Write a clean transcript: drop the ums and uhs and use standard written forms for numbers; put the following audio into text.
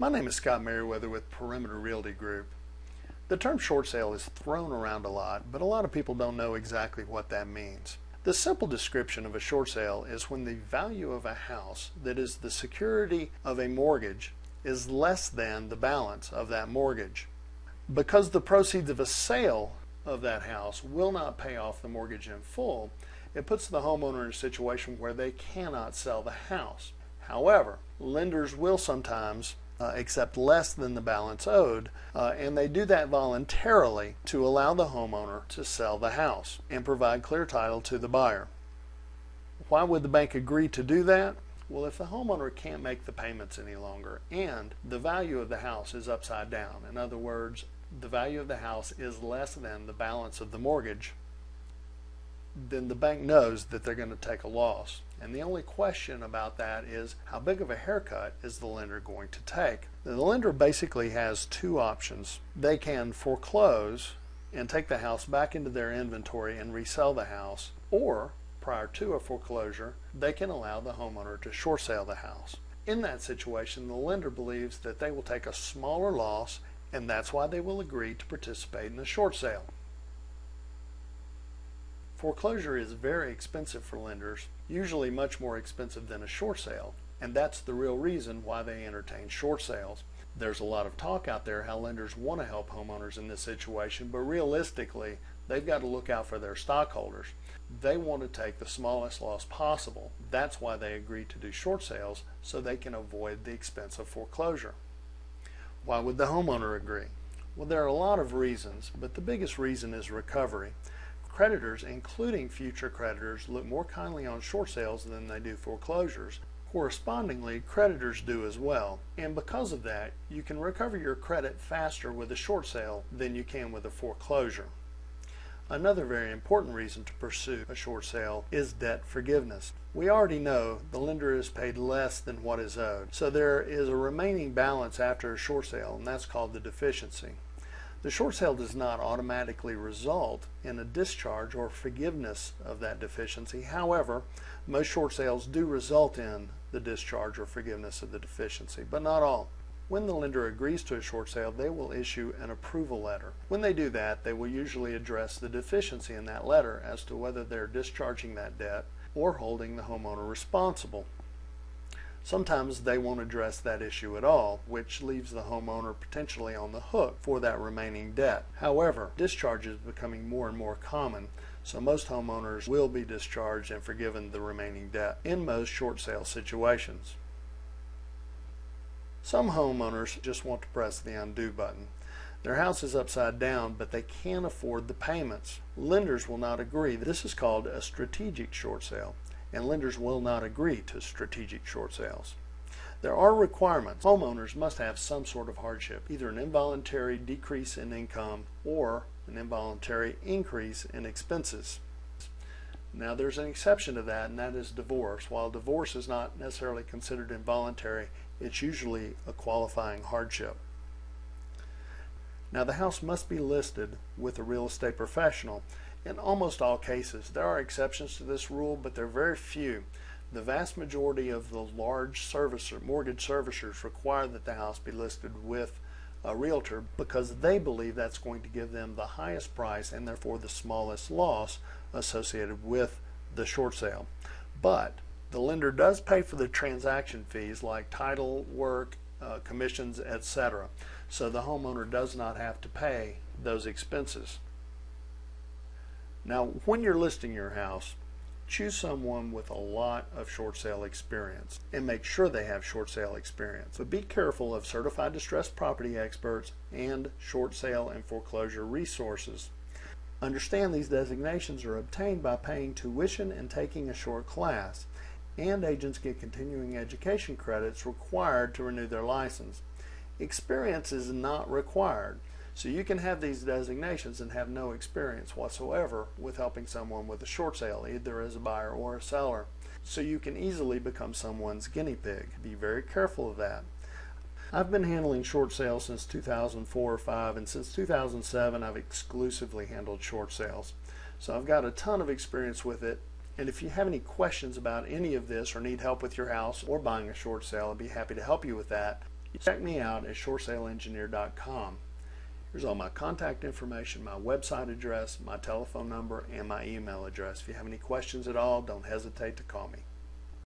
My name is Scott Merriweather with Perimeter Realty Group. The term short sale is thrown around a lot, but a lot of people don't know exactly what that means. The simple description of a short sale is when the value of a house that is the security of a mortgage is less than the balance of that mortgage. Because the proceeds of a sale of that house will not pay off the mortgage in full, it puts the homeowner in a situation where they cannot sell the house. However, lenders will sometimes accept less than the balance owed, and they do that voluntarily to allow the homeowner to sell the house and provide clear title to the buyer. Why would the bank agree to do that? Well, if the homeowner can't make the payments any longer and the value of the house is upside down, in other words, the value of the house is less than the balance of the mortgage, then the bank knows that they're going to take a loss. And the only question about that is how big of a haircut is the lender going to take? The lender basically has two options. They can foreclose and take the house back into their inventory and resell the house, or prior to a foreclosure, they can allow the homeowner to short sale the house. In that situation, the lender believes that they will take a smaller loss, and that's why they will agree to participate in the short sale. Foreclosure is very expensive for lenders, usually much more expensive than a short sale, and that's the real reason why they entertain short sales. There's a lot of talk out there how lenders want to help homeowners in this situation, but realistically, they've got to look out for their stockholders. They want to take the smallest loss possible. That's why they agree to do short sales, so they can avoid the expense of foreclosure. Why would the homeowner agree? Well, there are a lot of reasons, but the biggest reason is recovery. Creditors, including future creditors, look more kindly on short sales than they do foreclosures. Correspondingly, creditors do as well. And because of that, you can recover your credit faster with a short sale than you can with a foreclosure. Another very important reason to pursue a short sale is debt forgiveness. We already know the lender is paid less than what is owed, so there is a remaining balance after a short sale, and that's called the deficiency. The short sale does not automatically result in a discharge or forgiveness of that deficiency. However, most short sales do result in the discharge or forgiveness of the deficiency, but not all. When the lender agrees to a short sale, they will issue an approval letter. When they do that, they will usually address the deficiency in that letter as to whether they're discharging that debt or holding the homeowner responsible. Sometimes they won't address that issue at all, which leaves the homeowner potentially on the hook for that remaining debt. However, discharge is becoming more and more common, so most homeowners will be discharged and forgiven the remaining debt in most short sale situations. Some homeowners just want to press the undo button. Their house is upside down, but they can't afford the payments. Lenders will not agree. This is called a strategic short sale, and lenders will not agree to strategic short sales. There are requirements. Homeowners must have some sort of hardship, either an involuntary decrease in income or an involuntary increase in expenses. Now there's an exception to that, and that is divorce. While divorce is not necessarily considered involuntary, it's usually a qualifying hardship. Now the house must be listed with a real estate professional. In almost all cases, there are exceptions to this rule, but they're very few. The vast majority of the large mortgage servicers require that the house be listed with a realtor because they believe that's going to give them the highest price and therefore the smallest loss associated with the short sale. But the lender does pay for the transaction fees like title work, commissions, etc. So the homeowner does not have to pay those expenses. Now, when you're listing your house, choose someone with a lot of short sale experience and make sure they have short sale experience. But be careful of certified distressed property experts and short sale and foreclosure resources. Understand these designations are obtained by paying tuition and taking a short class, and agents get continuing education credits required to renew their license. Experience is not required. So you can have these designations and have no experience whatsoever with helping someone with a short sale, either as a buyer or a seller. So you can easily become someone's guinea pig. Be very careful of that. I've been handling short sales since 2004 or 5, and since 2007 I've exclusively handled short sales. So I've got a ton of experience with it, and if you have any questions about any of this or need help with your house or buying a short sale, I'd be happy to help you with that. check me out at shoresaleengineer.com. Here's all my contact information, my website address, my telephone number, and my email address. If you have any questions at all, don't hesitate to call me.